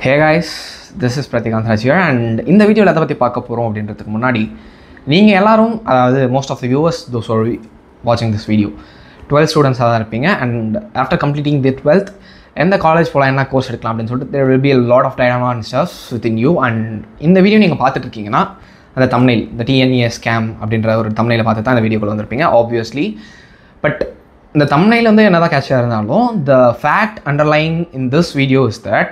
Hey guys, this is Pratikant Raj here and இந்த வீடியோவில் எதை பற்றி பார்க்க போகிறோம் அப்படின்றதுக்கு முன்னாடி நீங்கள் எல்லாரும் அதாவது most of the viewers those who are watching this video 12 ஸ்டூடெண்ட்ஸாக தான் இருப்பீங்க and after completing the 12th எந்த காலேஜ் போகலாம் என்ன கோர்ஸ் எடுக்கலாம் அப்படின்னு சொல்லிட்டு there will be a lot of dilemma and stuff within you and இந்த வீடியோ நீங்கள் பார்த்துட்டு இருக்கீங்கன்னா அந்த thumbnail the TNEA scam அப்படின்ற ஒரு thumbnail பார்த்து தான் இந்த வீடியோக்குள்ள வந்திருப்பீங்க obviously but இந்த thumbnail வந்து என்னதான் கேட்சாக இருந்தாலும் the fact underlying in this video is that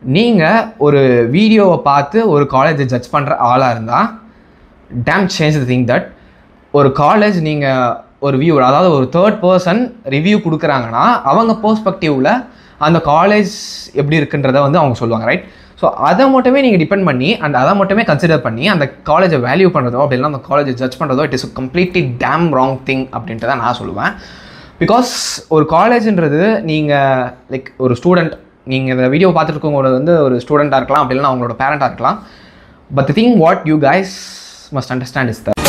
நீங்கள் ஒரு வீடியோவை பார்த்து ஒரு காலேஜை ஜட்ஜ் பண்ணுற ஆளாக இருந்தால் damn change the thing that ஒரு காலேஜ் நீங்கள் ஒரு வியூவர் அதாவது ஒரு தேர்ட் பர்சன் ரிவ்யூ கொடுக்குறாங்கன்னா அவங்க பெர்ஸ்பெக்டிவில் அந்த காலேஜ் எப்படி இருக்குன்றதை வந்து அவங்க சொல்லுவாங்க ரைட் ஸோ அதை மட்டுமே நீங்கள் டிபெண்ட் பண்ணி அண்ட் அதை மட்டுமே கன்சிடர் பண்ணி அந்த காலேஜை வேல்யூ பண்ணுறதோ அப்படின்னா அந்த காலேஜை ஜட்ஜ் பண்ணுறதோ it is completely damn wrong thing அப்படின்ட்டு தான் நான் சொல்லுவேன் பிகாஸ் ஒரு காலேஜுன்றது நீங்கள் லைக் ஒரு ஸ்டூடெண்ட் நீங்கள் இந்த வீடியோ பார்த்துட்டு இருக்கவங்களோட வந்து ஒரு ஸ்டூடெண்ட்டாக இருக்கலாம் அப்படி இல்லைனா அவங்களோட பேரண்ட்டாக இருக்கலாம் but the thing what you guys must understand is that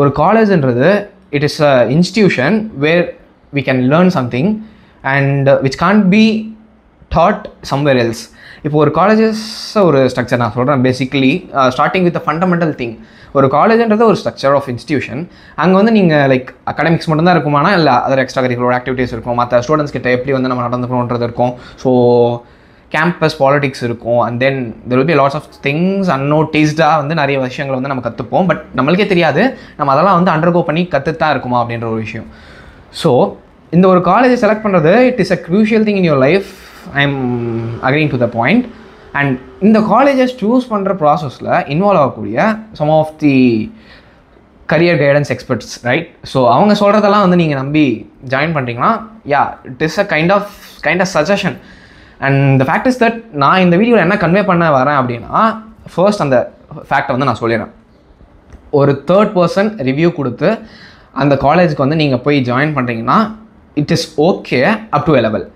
ஒரு காலேஜ்ன்றது it is a institution where we can learn something and which can't be taught somewhere else இப்போ ஒரு காலேஜஸ் ஒரு ஸ்ட்ரக்சர் நான் சொல்கிறேன் basically starting with a fundamental thing ஒரு காலேஜ்ன்றது ஒரு ஸ்ட்ரக்சர் ஆஃப் இன்ஸ்டிடியூஷன் அங்கே வந்து நீங்கள் லைக் அகாடமிக்ஸ் மட்டும்தான் இருக்குமானா இல்லை அதர் எக்ஸ்ட்ரா கரிக்குலர் ஆக்டிவிட்டீஸ் இருக்கும் மற்ற ஸ்டூடெண்ட்ஸ் கிட்ட எப்படி வந்து நம்ம நடந்துக்கணுன்றது இருக்கும் ஸோ கேம்பஸ் பாலிடிக்ஸ் இருக்கும் and then there will be lots of things அன்னோட்டிஸ்டாக வந்து நிறைய விஷயங்கள் வந்து நம்ம கற்றுப்போம் பட் நம்மளுக்கே தெரியாது நம்ம அதெல்லாம் வந்து அண்டர்கோ பண்ணி கற்றுத்தான் இருக்குமா அப்படின்ற ஒரு விஷயம் ஸோ இந்த ஒரு காலேஜை செலக்ட் பண்ணுறது it is a crucial thing in your life I am agreeing to the point and இந்த காலேஜஸ் சூஸ் பண்ணுற ப்ராசஸில் இன்வால்வ் ஆகக்கூடிய some of the career guidance experts right so அவங்க சொல்கிறதெல்லாம் வந்து நீங்கள் நம்பி ஜாயின் பண்ணுறீங்கன்னா yeah it is a kind of suggestion and the fact is that நான் இந்த வீடியோவில் என்ன கன்வே பண்ண வரேன் அப்படின்னா ஃபர்ஸ்ட் அந்த ஃபேக்டை வந்து நான் சொல்லிடுறேன் ஒரு தேர்ட் பர்சன் ரிவ்யூ கொடுத்து அந்த காலேஜுக்கு வந்து நீங்கள் போய் ஜாயின் பண்ணுறீங்கன்னா it is okay up to a level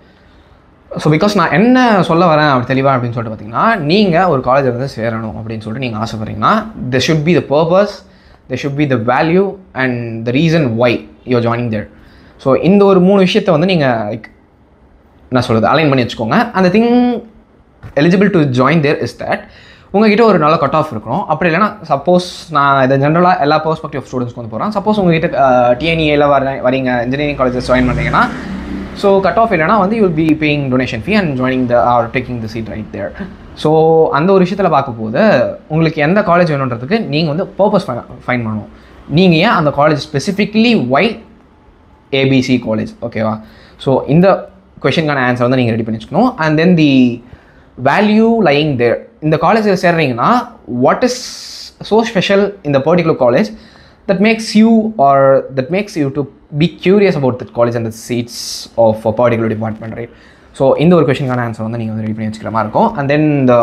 so because நான் என்ன சொல்ல வரேன் அப்படி தெளிவாக அப்படின்னு சொல்லிட்டு பார்த்தீங்கன்னா நீங்கள் ஒரு காலேஜில் வந்து சேரணும் அப்படின்னு சொல்லிட்டு நீங்கள் ஆசைப்படுறீங்கன்னா there should be the purpose, there should be the value and the reason why you're joining there. So இந்த ஒரு 3 விஷயத்தை வந்து நீங்கள் லைக் என்ன சொல்கிறது அலைன் பண்ணி வச்சுக்கோங்க அந்த thing eligible to join there is that உங்ககிட்ட ஒரு நல்ல கட் ஆஃப் இருக்கணும் அப்படி இல்லைனா சப்போஸ் நான் இதை ஜென்ரலாக எல்லா பெர்ஸ்பெக்டிவ் ஸ்டூடெண்ட்ஸ்க்கு வந்து போகிறேன் சப்போஸ் உங்ககிட்ட டிஎன்இஏல வரீங்க இன்ஜினியரிங் காலேஜஸ் ஜாயின் பண்ணுறீங்கன்னா ஸோ கட் ஆஃப் இல்லைனா வந்து you will be paying donation fee and joining the are taking the seat right there so அந்த ஒரு விஷயத்தில் பார்க்கும்போது உங்களுக்கு எந்த காலேஜ் வேணுன்றதுக்கு நீங்கள் வந்து பர்பஸ் ஃபைன் பண்ணணும் நீங்கள் ஏன் அந்த college specifically why ABC college ஓகேவா ஸோ இந்த கொஷனுக்கான ஆன்சர் வந்து நீங்கள் ரெடி பண்ணி வச்சுக்கணும் and then the value lying there இந்த காலேஜில் சேர்றீங்கன்னா வாட் இஸ் ஸோ ஸ்பெஷல் இந்த particular college that makes you to be curious about that college and the seats of a particular department, right? So இந்த ஒரு கொஷனுக்கான answer வந்து நீங்கள் வந்து ready பண்ணி வச்சுக்கிற மாதிரி இருக்கும் அண்ட் தென் இந்த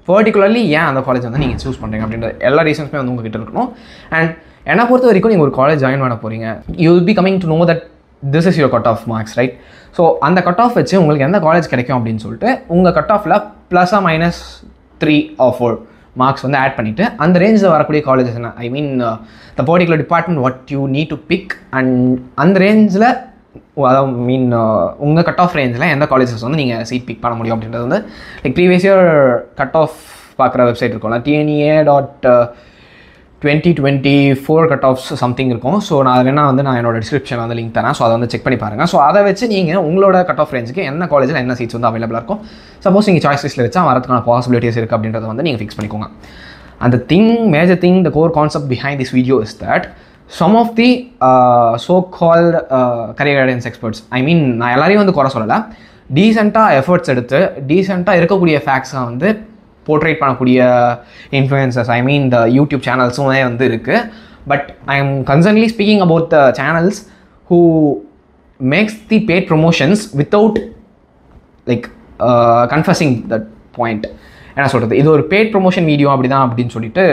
பர்டிகுலர்லி ஏன் அந்த காலேஜ் வந்து நீங்கள் சூஸ் பண்ணுறீங்க அப்படின்ற எல்லா ரீசன்ஸுமே வந்து உங்ககிட்ட இருக்கணும் அண்ட் என்னை பொறுத்த வரைக்கும் நீங்கள் ஒரு காலேஜ் ஜாயின் பண்ண போகிறீங்க you will be coming to know that this is your cut off marks right so அந்த கட் ஆஃப் வச்சு உங்களுக்கு எந்த காலேஜ் கிடைக்கும் அப்படின்னு சொல்லிட்டு உங்கள் கட் ஆஃபில் +- 3 or 4 மார்க்ஸ் வந்து ஆட் பண்ணிவிட்டு அந்த ரேஞ்சில் வரக்கூடிய காலேஜஸ் என்ன I mean the particular department what you need to pick and அந்த ரேஞ்சில் அதாவது மீன் உங்கள் கட் ஆஃப் ரேஞ்சில் எந்த காலேஜஸ் வந்து நீங்கள் சீட் பிக் பண்ண முடியும் அப்படின்றது வந்து like previous year cut off பார்க்குற வெப்சைட் இருக்கும்ல TNEA.2024 கட் ஆஃப்ஸ் சம்திங் இருக்கும் ஸோ நான் அது வேணால் வந்து நான் என்னோட டிஸ்கிரிப்ஷனில் வந்து லிங்க் தரேன் ஸோ அதை வந்து செக் பண்ணி பாருங்கள் ஸோ அதை வச்சு நீங்கள் உங்களோட கட் ஆஃப் ரேஞ்சுக்கு என்ன காலேஜில் என்ன சீட்ஸ் வந்து அவைலபிளாக இருக்கும் சப்போஸ் நீங்கள் சாய்ஸ் லிஸ்ட்டில் வச்சா வரதுக்கான பாசிபிலிட்டிஸ் இருக்குது அப்படின்றத வந்து நீங்கள் ஃபிக்ஸ் பண்ணிக்கோங்க அந்த major thing the core concept behind this video is that some of the so called career guidance experts I mean நான் எல்லாரையும் வந்து குறை சொல்லலை டீசெண்டாக எஃபர்ட்ஸ் எடுத்து டீசெண்டாக இருக்கக்கூடிய ஃபேக்ட்ஸை வந்து போர்ட்ரேட் பண்ணக்கூடிய இன்ஃப்ளூயன்சர்ஸ் ஐ மீன் த யூடியூப் சேனல்ஸும் வந்து இருக்குது but I am concernedly speaking about the channels who makes the bad promotions without like confusing that point என்ன சொல்கிறது இது ஒரு பேட் ப்ரொமோஷன் வீடியோ அப்படி தான் அப்படின்னு சொல்லிட்டு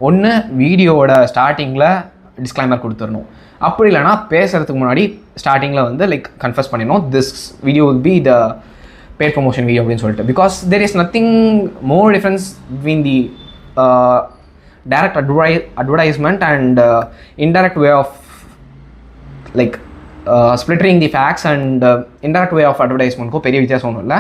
ஒன்று வீடியோவோட ஸ்டார்டிங்கில் டிஸ்க்ளைமர் கொடுத்துடணும் அப்படி இல்லைனா பேசுகிறதுக்கு முன்னாடி ஸ்டார்டிங்கில் வந்து லைக் கன்ஃபஸ் பண்ணிடணும் this video will be the paid promotion video அப்படின்னு சொல்லிட்டு because there is nothing more difference between the direct advertisement and indirect way of like splattering the facts and indirect way of அட்வர்டைஸ்மெண்ட்க்கும் பெரிய வித்தியாசம் ஒன்றும் இல்லை.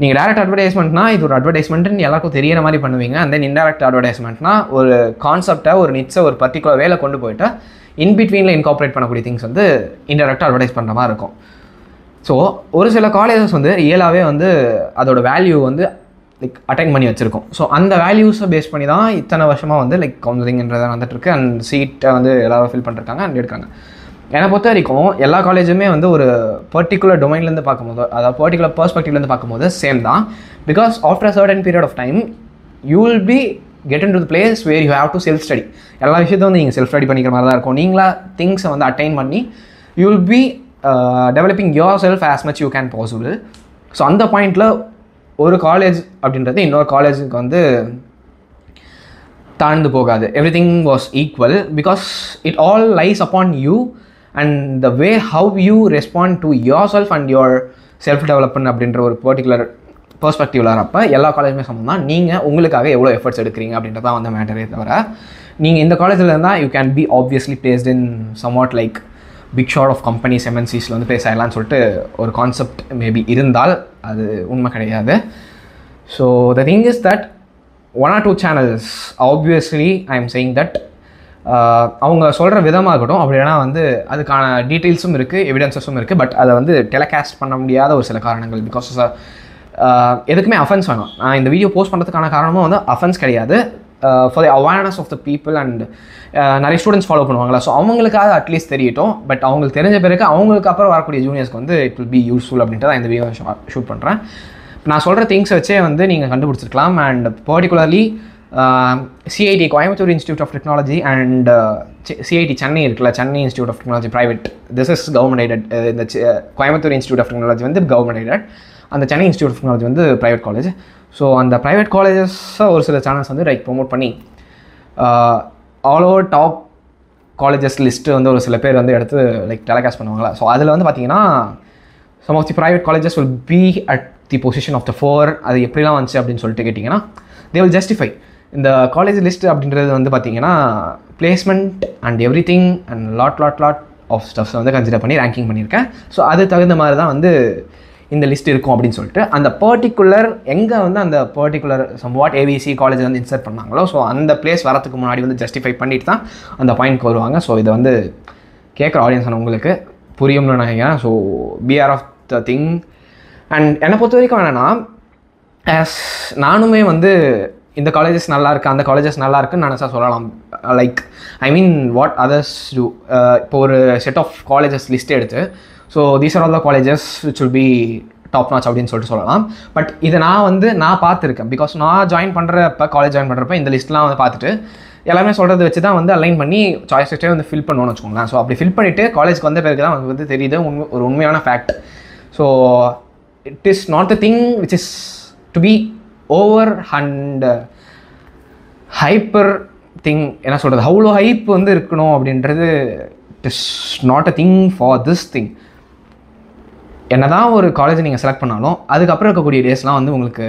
நீங்கள் direct அட்வர்டைஸ்மெண்ட்னா இது ஒரு அட்வர்டைஸ்மெண்ட்னு எல்லாருக்கும் தெரியிற மாதிரி பண்ணுவீங்க. அண்ட் தென் இன்டெரக்ட் அட்வர்டைஸ்மெண்ட்னா ஒரு கான்செப்டை ஒரு நிட்ஸை ஒரு பர்டிகுலர் வேலை கொண்டு போயிட்டு இன்பிட்வீனில் இன்கார்பரேட் பண்ணக்கூடிய திங்ஸ் வந்து இன்டெரக்டாக அட்வர்டைஸ் பண்ணுற மாதிரி இருக்கும். ஸோ ஒரு சில காலேஜஸ் வந்து ரியலாகவே வந்து அதோட வேல்யூ வந்து லைக் அட்டைன் பண்ணி வச்சுருக்கோம். ஸோ அந்த வேல்யூஸை பேஸ் பண்ணி தான் இத்தனை வருஷமாக வந்து லைக் கவுன்சிலிங்ன்றதை வந்துட்டுருக்கு அண்ட் சீட்டை வந்து எல்லோரும் ஃபில் பண்ணிருக்காங்க அண்ட் எடுக்காங்க. என்னை பொறுத்த வரைக்கும் எல்லா காலேஜுமே வந்து ஒரு பர்டிகுலர் டொமைன்லேருந்து பார்க்கும்போது, அதாவது பர்டிகுலர் பெர்ஸ்பெக்டிவ்லேருந்து பார்க்கும்போது சேம் தான். Because after a certain period of time you will be get in to the place where you have to self study. எல்லா விஷயத்தையும் வந்து நீங்கள் செல்ஃப் ஸ்டடி பண்ணிக்கிற மாதிரி தான் இருக்கும். நீங்களா திங்ஸை வந்து அட்டைன் பண்ணி you will B developing your self as much you can possible. So அந்த பாயிண்டில் ஒரு காலேஜ் அப்படின்றது இன்னொரு காலேஜுக்கு வந்து தாழ்ந்து போகாது. Every thing was equal because it all lies upon you and the way how you respond to your self and your self development அப்படின்ற ஒரு பர்டிகுலர் பெர்ஸ்பெக்டிவில் வரப்போ எல்லா காலேஜுமே சமம் தான். நீங்கள் உங்களுக்காக எவ்வளோ எஃபர்ட்ஸ் எடுக்கிறீங்க அப்படின்றதான் வந்து மேட்டரே தவிர நீங்கள் இந்த காலேஜில் இருந்தால் you can be obviously placed in somewhat like big shot of companies எம்என்சிஸில் வந்து பிளேஸ் ஆகலான்னு சொல்லிட்டு ஒரு கான்செப்ட் மேபி இருந்தால் அது உண்மை கிடையாது. So the thing is that 1 or 2 channels obviously I am saying that அவங்க சொல்கிற விதமாக இருக்கட்டும், அப்படின்னா வந்து அதுக்கான டீட்டெயில்ஸும் இருக்குது, எவிடன்ஸஸும் இருக்குது. பட் அதை வந்து டெலிகாஸ்ட் பண்ண முடியாத ஒரு சில காரணங்கள். பிகாஸ் எதுக்குமே அஃபென்ஸ் வேணும். நான் இந்த வீடியோ போஸ்ட் பண்ணுறதுக்கான காரணமும் வந்து அஃபென்ஸ் கிடையாது, for the awareness of the people and நிறைய ஸ்டூடெண்ட்ஸ் ஃபாலோ பண்ணுவாங்களா, ஸோ அவங்களுக்காக அட்லீஸ்ட் தெரியட்டும். பட் அவங்களுக்கு தெரிஞ்ச பிறகு அவங்களுக்கு அப்புறம் வரக்கூடிய ஜூனியர்ஸ்க்கு வந்து இட் வில் பி யூஸ்ஃபுல் அப்படின்ட்டு தான் இந்த வீடியோ ஷூட் பண்ணுறேன். நான் சொல்கிற திங்ஸை வச்சே வந்து நீங்கள் கண்டுபிடிச்சிருக்கலாம். And particularly CIT Coimbatore institute of technology and CIT Chennai இருக்குல்ல, Chennai institute of technology private, this is government aided. இந்த கோயம்புத்தூர் இன்ஸ்டியூட் ஆஃப் டெக்னாலஜி வந்து கவர்மெண்ட் எய்டட், அந்த சென்னை இன்ஸ்டியூட் ஆஃப் டெக்னாலஜி வந்து ப்ரைவேட் காலேஜ். ஸோ அந்த ப்ரைவேட் காலேஜஸை ஒரு சில சேனல்ஸ் வந்து ரைட் ப்ரொமோட் பண்ணி all over top colleges list வந்து ஒரு சில பேர் வந்து எடுத்து லைக் டெலிகாஸ்ட் பண்ணுவாங்களா. ஸோ அதில் வந்து பார்த்தீங்கன்னா some of the private colleges will be at the position of the 4. அது எப்படிலாம் வந்துச்சு அப்படின்னு சொல்லிட்டு கேட்டிங்கன்னா தே வில் ஜஸ்டிஃபை. இந்த காலேஜ் லிஸ்ட் அப்படின்றது வந்து பார்த்தீங்கன்னா placement and everything and lot of stuffs வந்து கன்சிடர் பண்ணி ரேங்கிங் பண்ணியிருக்கேன். ஸோ அது தகுந்த மாதிரி தான் வந்து இந்த லிஸ்ட் இருக்கும் அப்படின்னு சொல்லிட்டு அந்த பர்டிகுலர் எங்கே வந்து அந்த பர்டிகுலர் சம்வாட் ஏவிசி காலேஜ் வந்து இன்சர்ட் பண்ணாங்களோ, ஸோ அந்த பிளேஸ் வரத்துக்கு முன்னாடி வந்து ஜஸ்டிஃபை பண்ணிட்டு தான் அந்த பாயிண்ட்க்கு வருவாங்க. ஸோ இதை வந்து கேட்குற ஆடியன்ஸ் உங்களுக்கு புரியும்னு நினைக்கிறேன். So PR of the thing. And என்னை பொறுத்த வரைக்கும் என்னென்னா, ஆஸ் நானுமே வந்து இந்த காலேஜஸ் நல்லா இருக்குது, அந்த காலேஜஸ் நல்லா இருக்குன்னு நினச்சா சொல்லலாம். Like I mean what others do. இப்போ ஒரு செட் ஆஃப் காலேஜஸ் லிஸ்ட் எடுத்து so these are all the colleges which will be top notch அப்படின்னு சொல்லிட்டு சொல்லலாம். பட் இதை நான் பார்த்துருக்கேன். பிகாஸ் நான் ஜாயின் பண்ணுறப்ப காலேஜ் ஜாயின் பண்ணுறப்ப இந்த லிஸ்ட்லாம் வந்து பார்த்துட்டு எல்லாமே சொல்கிறத வச்சு தான் வந்து அலைன் பண்ணி சாய்ஸ் லிஸ்ட்டே வந்து ஃபில் பண்ணுவோன்னு வச்சுக்கோங்களேன். ஸோ அப்படி ஃபில் பண்ணிவிட்டு காலேஜ்க்கு வந்த பிறகு தான் வந்து தெரியுது ஒரு உண்மையான fact. So it is not the thing which is to be over and hyper thing. என்ன சொல்கிறது, அவ்வளோ ஹைப் வந்து இருக்கணும் அப்படின்றது it is not a thing for this thing. என்ன தான் ஒரு காலேஜை நீங்கள் செலக்ட் பண்ணாலும் அதுக்கப்புறம் இருக்கக்கூடிய டேஸ்லாம் வந்து உங்களுக்கு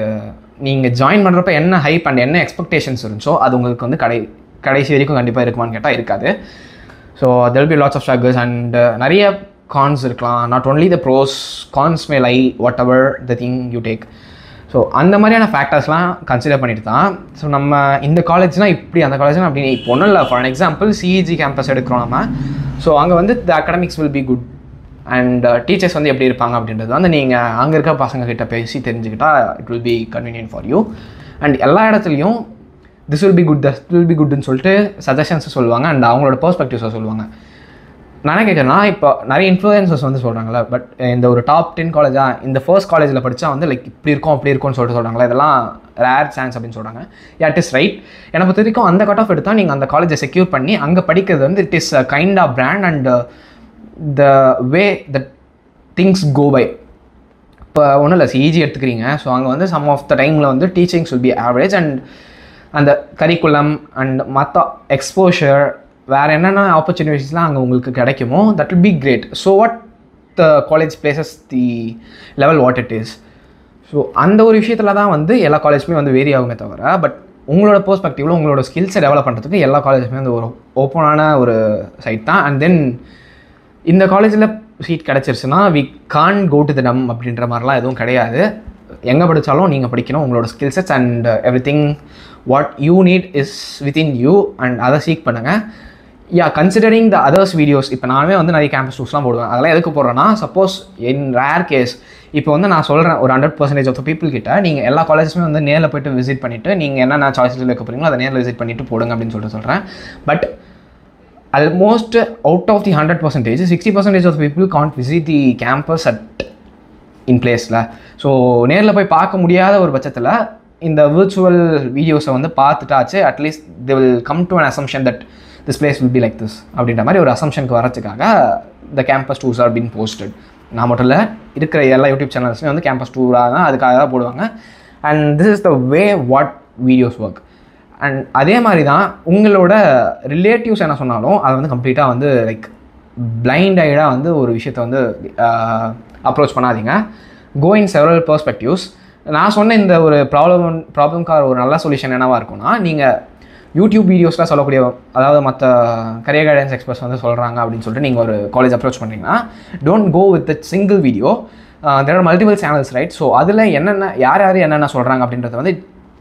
நீங்கள் ஜாயின் பண்ணுறப்ப என்ன ஹைப் அண்ட் என்ன எக்ஸ்பெக்டேஷன்ஸ் இருந்துச்சோ அது உங்களுக்கு வந்து கடைசி வரைக்கும் கண்டிப்பாக இருக்குமான்னு கேட்டால் இருக்காது. So there will be lots of struggles and நிறைய கான்ஸ் இருக்கலாம். Not only the pros, cons may lie whatever the thing you take. ஸோ அந்த மாதிரியான ஃபேக்டர்ஸ்லாம் கன்சிடர் பண்ணிட்டு தான் ஸோ நம்ம இந்த காலேஜ்னால் இப்படி, அந்த காலேஜ்னால் அப்படின்னு இப்போ ஒன்றும் இல்லை. ஃபார் எக்ஸாம்பிள் சிஇஜி கேம்பஸ் எடுக்கிறோம் நம்ம. ஸோ அங்கே வந்து the academics will be good and teachers வந்து எப்படி இருப்பாங்க அப்படின்றது வந்து நீங்கள் அங்கே இருக்க பசங்கக்கிட்ட பேசி தெரிஞ்சுக்கிட்டால் it will be convenient for you. And எல்லா இடத்துலையும் this will be good, that will be குட்னு சொல்லிட்டு சஜஷன்ஸை சொல்லுவாங்க அண்ட் அவங்களோட பெர்ஸ்பெக்டிவ்ஸை சொல்லுவாங்க. நான் என்ன கேட்குறேன்னா, இப்போ நிறைய இன்ஃப்ளூயன்சர்ஸ் வந்து சொல்கிறாங்களே, பட் இந்த ஒரு டாப் 10 காலேஜாக இந்த ஃபர்ஸ்ட் காலேஜில் படித்தா வந்து லைக் இப்படி இருக்கும் அப்படி இருக்கும்னு சொல்லிட்டு சொல்கிறாங்களே, இதெல்லாம் ரேர் சான்ஸ் அப்படின்னு சொல்கிறாங்க. It is right. என்னை பொறுத்த வரைக்கும் அந்த கட் ஆஃப் எடுத்தால் நீங்கள் அந்த காலேஜை செக்யூர் பண்ணி அங்கே படிக்கிறது வந்து it is a kind of brand and the way that things go by. இப்போ ஒன்றும் இல்லை, சிஇஜி எடுத்துக்கிறீங்க. ஸோ அங்கே வந்து சம் ஆஃப் த டைமில் வந்து teachings will be average and அந்த கரிக்குலம் அண்ட் மற்ற எக்ஸ்போஷர் வேறு என்னென்ன ஆப்பர்ச்சுனிட்டிஸ்லாம் அங்கே உங்களுக்கு கிடைக்குமோ that will be great. So what the college places the level what it is. So அந்த ஒரு விஷயத்தில் தான் வந்து எல்லா காலேஜுமே வந்து வேரி ஆகுமே தவிர, பட் உங்களோட பெர்ஸ்பெக்டிவில் உங்களோட ஸ்கில்ஸை டெவலப் பண்ணுறதுக்கு எல்லா காலேஜுமே வந்து ஒரு ஓப்பனான ஒரு சைட் தான். அண்ட் தென் இந்த காலேஜில் சீட் கிடச்சிருச்சுன்னா we can go to the dumb அப்படின்ற மாதிரிலாம் எதுவும் கிடையாது. எங்கே படித்தாலும் நீங்கள் படிக்கணும். உங்களோட skill sets and every thing what you need is within you and அதை சீக் பண்ணுங்கள். கன்சிடரிங் த அதர்ஸ் வீடியோஸ், இப்போ நானுமே வந்து நிறைய கேம்பஸ் டூர்ஸ்லாம் போடுவேன். அதெல்லாம் எதுக்கு போடுறேன்னா, சப்போஸ் இன் ரேர் கேஸ் இப்போ வந்து நான் சொல்கிறேன் ஒரு 100% ஆஃப் த பீப்புள் கிட்ட நீங்கள் எல்லா காலேஜஸுமே வந்து நேரில் போய்ட்டு விசிட் பண்ணிவிட்டு நீங்கள் என்னென்ன சாய்ஸஸ் வைக்க போகிறீங்களோ அதை நேரில் விசிட் பண்ணிவிட்டு போடுங்க அப்படின்னு சொல்கிறேன். But almost out of the 100%, 60% of the people can't visit the campus in place. So நேரில் போய் பார்க்க முடியாத ஒரு பட்சத்தில் இந்த விர்ச்சுவல் வீடியோஸை வந்து பார்த்துட்டாச்சு at least they will come to an assumption that this place will be like this அப்படின்ற மாதிரி ஒரு அசம்ஷனுக்கு வரதுக்காக the campus tours are being posted. நான் மட்டும் இல்லை, இருக்கிற எல்லா யூடியூப் சேனல்ஸ்லையும் வந்து கேம்பஸ் டூராக தான் அதுக்காக தான் போடுவாங்க. And this is the way what videos work. And அதே மாதிரி தான் உங்களோட ரிலேட்டிவ்ஸ் என்ன சொன்னாலும் அதை வந்து கம்ப்ளீட்டாக வந்து லைக் பிளைண்ட் ஐடாக வந்து ஒரு விஷயத்தை வந்து அப்ரோச் பண்ணாதீங்க. கோ இன் செவரல் பெர்ஸ்பெக்டிவ்ஸ். நான் சொன்ன இந்த ஒரு ப்ராப்ளம்க்கான ஒரு நல்ல சொல்யூஷன் என்னவாக இருக்கும்னா, நீங்கள் யூடியூப் வீடியோஸ்லாம் சொல்லக்கூடிய, அதாவது மற்ற கரியர் கைடன்ஸ் எக்ஸ்பர்ட்ஸ் வந்து சொல்கிறாங்க அப்படின்னு சொல்லிட்டு நீங்கள் ஒரு காலேஜ் அப்ரோச் பண்ணிங்கன்னா, don't go with the single video. There are multiple channels, right? So அதில் யார் என்னென்ன சொல்கிறாங்க அப்படின்றத வந்து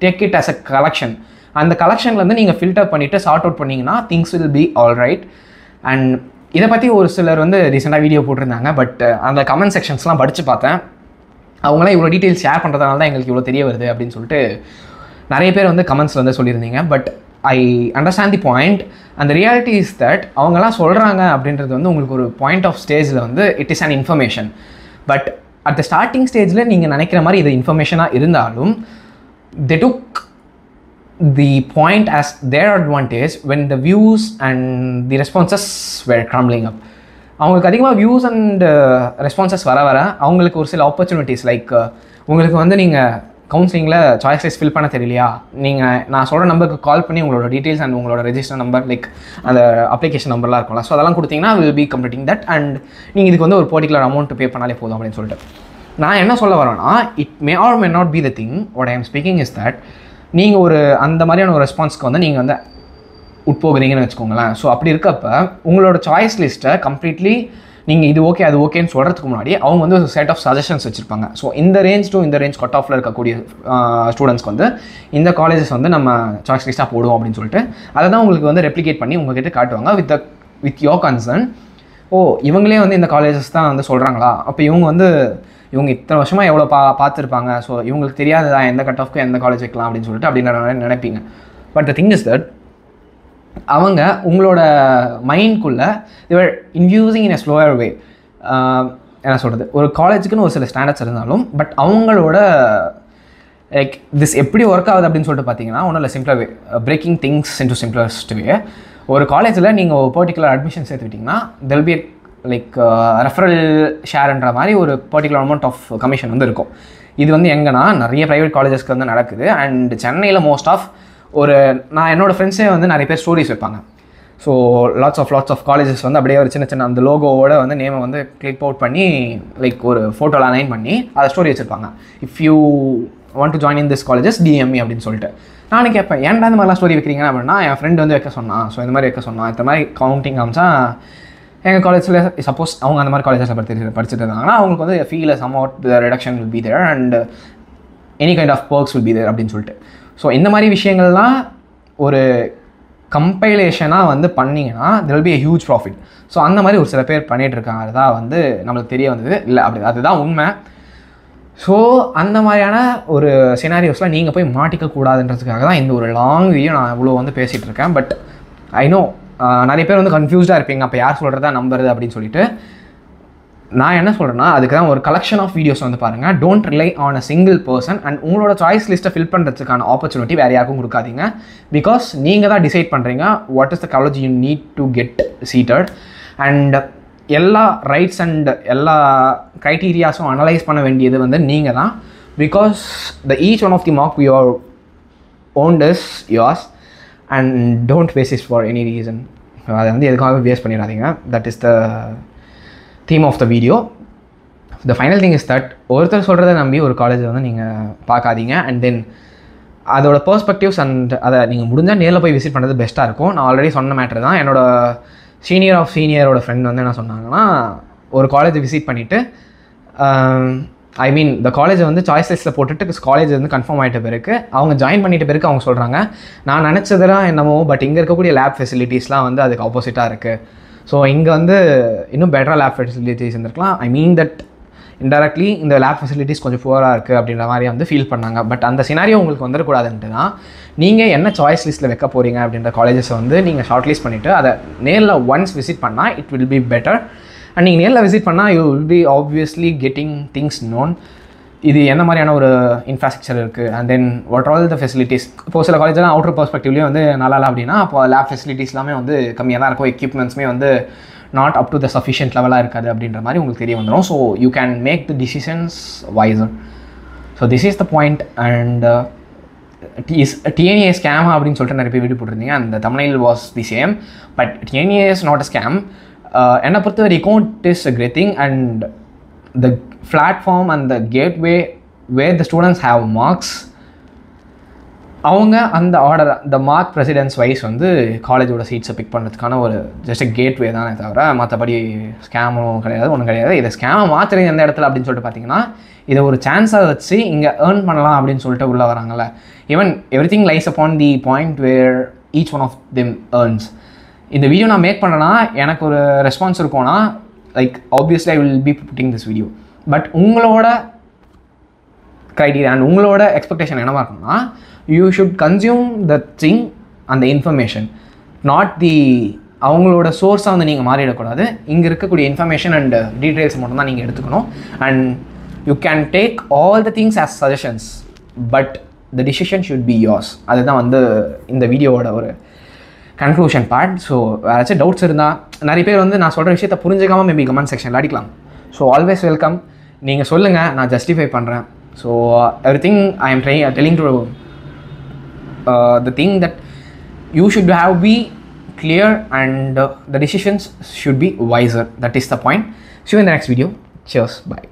take it as a collection. அந்த கலெக்ஷன்லேருந்து நீங்கள் ஃபில்டர் பண்ணிவிட்டு சார்ட் அவுட் பண்ணிங்கன்னா things will be all right. And இதை பற்றி ஒரு சிலர் வந்து ரீசெண்டாக வீடியோ போட்டிருந்தாங்க. பட் அந்த கமெண்ட் செக்ஷன்ஸ்லாம் படித்து பார்த்தேன். அவங்களாம் இவ்வளோ டீட்டெயில்ஸ் ஷேர் பண்ணுறதுனால தான் எங்களுக்கு இவ்வளோ தெரிய வருது அப்படின்னு சொல்லிட்டு நிறைய பேர் வந்து கமெண்ட்ஸில் வந்து சொல்லியிருந்தீங்க. But I understand the point. அந்த ரியாலிட்டி இஸ் தட் அவங்கெல்லாம் சொல்கிறாங்க அப்படின்றது வந்து உங்களுக்கு ஒரு பாயிண்ட் ஆஃப் ஸ்டேஜில் வந்து it is an information. But at the starting ஸ்டேஜில் நீங்கள் நினைக்கிற மாதிரி இது இன்ஃபர்மேஷனாக இருந்தாலும் they took the point as their advantage when the views and the responses were crumbling up. அவங்களுக்கு அதிகமாக வியூஸ் அண்ட் ரெஸ்பான்சஸ் வர அவங்களுக்கு ஒரு சில ஆப்பர்ச்சுனிட்டிஸ் லைக் உங்களுக்கு வந்து நீங்கள் கவுன்சிலிங்கில் சாய்ஸ் லிஸ்ட் ஃபில் பண்ண தெரியலையா, நீங்கள் நான் சொல்கிற நம்பருக்கு கால் பண்ணி உங்களோட டீட்டெயில்ஸ் அண்ட் உங்களோட ரெஜிஸ்டர் நம்பர் லைக் அந்த அப்ளிகேஷன் நம்பர்லாம் இருக்கும்ல, ஸோ அதெல்லாம் கொடுத்தீங்கன்னா will be completing that and நீங்கள் இதுக்கு வந்து ஒரு பர்டிகுலர் அமௌண்ட் பே பண்ணாலே போதும் அப்படின்னு சொல்லிட்டு. நான் என்ன சொல்ல வரேன்னா, it may R may not be the thing. What I am speaking is that நீங்கள் ஒரு அந்த மாதிரியான ஒரு ரெஸ்பான்ஸ்க்கு வந்து நீங்கள் வந்து உட்போகிறீங்கன்னு வச்சுக்கோங்களேன். ஸோ அப்படி இருக்கப்ப உங்களோட சாய்ஸ் லிஸ்ட்டை கம்ப்ளீட்லி நீங்கள் இது ஓகே அது ஓகேன்னு சொல்கிறதுக்கு முன்னாடி அவங்க வந்து ஒரு செட் ஆஃப் சஜஷன்ஸ் வச்சுருப்பாங்க. ஸோ இந்த ரேஞ்ச் டு இந்த ரேஞ்ச் கட் ஆஃபில் இருக்கக்கூடிய ஸ்டூடெண்ட்ஸ்க்கு வந்து இந்த காலேஜஸ் வந்து நம்ம சாய்ஸ் லிஸ்ட்டாக போடுவோம் அப்படின்னு சொல்லிட்டு அதை தான் உங்களுக்கு வந்து ரெப்ளிகேட் பண்ணி உங்கள்கிட்ட காட்டுவாங்க வித் யோர் கன்சர்ன். ஓ இவங்களே வந்து இந்த காலேஜஸ் தான் வந்து சொல்கிறாங்களா, அப்போ இவங்க இத்தனை வருஷமாக எவ்வளோ பார்த்துருப்பாங்க, ஸோ இவங்களுக்கு தெரியாததா எந்த கட் ஆஃப்க்கு எந்த காலேஜ் வைக்கலாம் அப்படின்னு சொல்லிட்டு அப்படின்ற நினைப்பீங்க. But the thing is that அவங்க உங்களோட மைண்ட்குள்ளே தேர் இன்ஃபியூசிங் இன் எ ஸ்லோயர் வே. என்ன சொல்கிறது, ஒரு காலேஜுக்குன்னு ஒரு சில ஸ்டாண்டர்ட்ஸ் இருந்தாலும் பட் அவங்களோட லைக் திஸ் எப்படி ஒர்க் ஆகுது அப்படின்னு சொல்லிட்டு பார்த்தீங்கன்னா ஒன்றும் இல்லை, சிம்பிளாக way breaking things into simplest way. ஒரு காலேஜில் நீங்கள் ஒரு பர்டிகுலர் அட்மிஷன் சேர்த்துக்கிட்டிங்கன்னா தெல் பி லைக் ரெஃபரல் ஷேர்ன்ற மாதிரி ஒரு பர்டிகுலர் அமௌண்ட் ஆஃப் கமிஷன் வந்து இருக்கும். இது வந்து எங்கன்னா நிறைய ப்ரைவேட் காலேஜஸ்க்கு வந்து நடக்குது. அண்ட் சென்னையில் மோஸ்ட் ஆஃப் நான் என்னோடய ஃப்ரெண்ட்ஸே வந்து நிறைய பேர் ஸ்டோரிஸ் வைப்பாங்க. ஸோ லாட்ஸ் ஆஃப் காலேஜஸ் வந்து அப்படியே ஒரு சின்ன அந்த லோகோவோட வந்து நேமை வந்து கிளிக் அவுட் பண்ணி லைக் ஒரு ஃபோட்டோவில் அலைன் பண்ணி அதை ஸ்டோரி வச்சுருப்பாங்க. If you want to join in this colleges DME அப்படின்னு சொல்லிட்டு. நானும் கேட்பேன், ஏன்டா இந்த மாதிரிலாம் ஸ்டோரி வைக்கிறீங்க அப்படின்னா, என் ஃப்ரெண்டு வந்து வைக்க சொன்னான். ஸோ இந்த மாதிரி வைக்க சொன்னான். இந்த மாதிரி கவுண்டிங் காமிச்சா எங்கள் காலேஜில் சப்போஸ் அவங்க அந்த மாதிரி காலேஜஸில் படிச்சுட்டு இருந்தாங்கன்னா அவங்களுக்கு வந்து feel some out the reduction will be there and any kind of perks will be there அப்படின்னு சொல்லிட்டு. ஸோ இந்த மாதிரி விஷயங்கள்லாம் ஒரு கம்பைலேஷனாக வந்து பண்ணிங்கன்னா there will B a huge profit. So அந்த மாதிரி ஒரு சில பேர் பண்ணிகிட்ருக்காங்க. அதுதான் வந்து நம்மளுக்கு தெரிய வந்தது இல்லை, அப்படி அதுதான் உண்மை. ஸோ அந்த மாதிரியான ஒரு சினாரியோஸில் நீங்கள் போய் மாட்டிக்கக்கூடாதுன்றதுக்காக தான் இந்த ஒரு லாங் வீடியோ நான் இவ்வளோ வந்து பேசிகிட்டு இருக்கேன். பட் ஐ நோ நிறைய பேர் வந்து கன்ஃபியூஸ்டாக இருப்பீங்க, அப்போ யார் சொல்கிறதா நம்புறது அப்படின்னு சொல்லிட்டு. நான் என்ன சொல்கிறேன்னா, அதுக்கு தான் ஒரு கலெக்ஷன் ஆஃப் வீடியோஸ் வந்து பாருங்கள். Don't rely on a single person and உங்களோட சாய்ஸ் லிஸ்ட்டை ஃபில் பண்ணுறதுக்கான ஆப்பர்ச்சுனிட்டி வேறு யாருக்கும் கொடுக்காதீங்க. பிகாஸ் நீங்கள் தான் டிசைட் பண்ணுறீங்க what is the college you need to get seated. And எல்லா ரைட்ஸ் அண்ட் எல்லா க்ரைட்டீரியாஸும் அனலைஸ் பண்ண வேண்டியது வந்து நீங்கள் தான். Because each one of the mark your owned is yours and don't waste it for any reason. அதை வந்து எதுக்காக வேஸ்ட் பண்ணிடாதீங்க. That is the theme of the video. The final thing is that ஒருத்தர் சொல்கிறத நம்பி ஒரு காலேஜை வந்து நீங்கள் பார்க்காதீங்க. அண்ட் தென் அதோட பெர்ஸ்பெக்டிவ்ஸ் அண்ட் அதை நீங்கள் முடிஞ்சால் நேரில் போய் விசிட் பண்ணுறது பெஸ்ட்டாக இருக்கும். நான் ஆல்ரெடி சொன்ன மேட்டர் தான். என்னோடய சீனியரோட ஃப்ரெண்ட் வந்து என்ன சொன்னாங்கன்னா, ஒரு காலேஜை விசிட் பண்ணிவிட்டு, ஐ மீன் த காலேஜை வந்து சாய்ஸ் லிஸ்ட்டில் போட்டுட்டு காலேஜ் வந்து கன்ஃபார்ம் ஆகிட்ட பிறகு அவங்க ஜாயின் பண்ணிட்ட பிறகு அவங்க சொல்கிறாங்க, நான் நினச்சதெல்லாம் என்னமோ பட் இங்கே இருக்கக்கூடிய லேப் ஃபெசிலிட்டிஸ்லாம் வந்து அதுக்கு ஆப்போசிட்டாக இருக்குது. ஸோ இங்கே வந்து இன்னும் பெட்டராக லேப் ஃபெசிலிட்டிஸ் இருந்திருக்கலாம். ஐ மீன் தட் இன்டெரக்ட்லி இந்த லேப் ஃபெசிலிட்டிஸ் கொஞ்சம் புவராக இருக்குது அப்படின்ற மாதிரி வந்து ஃபீல் பண்ணாங்க. பட் அந்த சினாரியோ உங்களுக்கு வந்துடக்கூடாதுன்ட்டு தான் நீங்கள் என்ன சாய்ஸ் லிஸ்ட்டில் வைக்க போகிறீங்க அப்படின்ற காலேஜஸை வந்து நீங்கள் ஷார்ட் லிஸ்ட் பண்ணிவிட்டு அதை நேரில் ஒன்ஸ் விசிட் பண்ணால் it will be better. And நீங்கள் நேரில் விசிட் பண்ணால் you will B obviously getting things known. இது என்ன மாதிரியான ஒரு இன்ஃப்ராஸ்ட்ரக்சர் இருக்குது and then what all the facilities. இப்போது சில காலேஜெலாம் அவுட்டர் பர்ஸ்பெக்டிவ்லேயே வந்து நல்லா இல்லை அப்படின்னா அப்போ லேப் ஃபெசிலிட்டிஸ் எல்லாமே வந்து கம்மியாக தான் இருக்கும், எக்யூப்மெண்ட்ஸுமே வந்து not up to the sufficient லெவலாக இருக்காது அப்படின்ற மாதிரி உங்களுக்கு தெரிய வந்துடும். So you can make the decisions wiser. So this is the point. And DNA scam அப்படின்னு சொல்லிட்டு நிறைய பேர் வீடியோ போட்டிருந்தீங்க. அந்த தமிழில் was the same, but DNA is not a scam. என்னை பொறுத்த வரைக்கும் it is a great thing. And the platform and the gateway where the students have marks, அவங்க அந்த order the mark precedence wise வந்து காலேஜோட சீட்ஸை பிக் பண்ணுறதுக்கான ஒரு just gateway தானே தவிர மற்றபடி ஸ்கேமும் கிடையாது, ஒன்றும் கிடையாது. இதை ஸ்கேமை மாற்றுறது எந்த இடத்துல அப்படின்னு சொல்லிட்டு பார்த்தீங்கன்னா, இதை ஒரு சான்ஸாக வச்சு இங்கே ஏர்ன் பண்ணலாம் அப்படின்னு சொல்லிட்டு உள்ளே வராங்கல்ல. Even everything lies upon the point where each one of them earns. இந்த வீடியோ நான் மேக் பண்ணேன்னா எனக்கு ஒரு ரெஸ்பான்ஸ் இருக்கும்னா, like obviously I will be putting this video. But உங்களோட க்ரைட்டீரியா அண்ட் உங்களோட எக்ஸ்பெக்டேஷன் என்னவாக இருக்கும்னா, you should consume the thing அந்த இன்ஃபர்மேஷன், நாட் தி அவங்களோட சோர்ஸாக வந்து நீங்கள் மாறிடக்கூடாது. இங்கே இருக்கக்கூடிய இன்ஃபர்மேஷன் அண்ட் டீட்டெயில்ஸ் மட்டும் தான் நீங்கள் எடுத்துக்கணும். And you can take all the things as suggestions, but the decision should be yours. அதுதான் வந்து இந்த வீடியோவோட ஒரு கன்க்ளூஷன் பார்ட். ஸோ வேறாச்சும் டவுட்ஸ் இருந்தால் நிறைய பேர் வந்து நான் சொல்கிற விஷயத்தை புரிஞ்சுக்காமல் மேபி கமெண்ட் செக்ஷனில் அடிக்கலாம். So always welcome. நீங்கள் சொல்லுங்கள், நான் ஜஸ்டிஃபை பண்ணுறேன். So everything I am telling to the thing that you should have be clear and the decisions should be wiser. That is the point. See you in the next video. Cheers. Bye.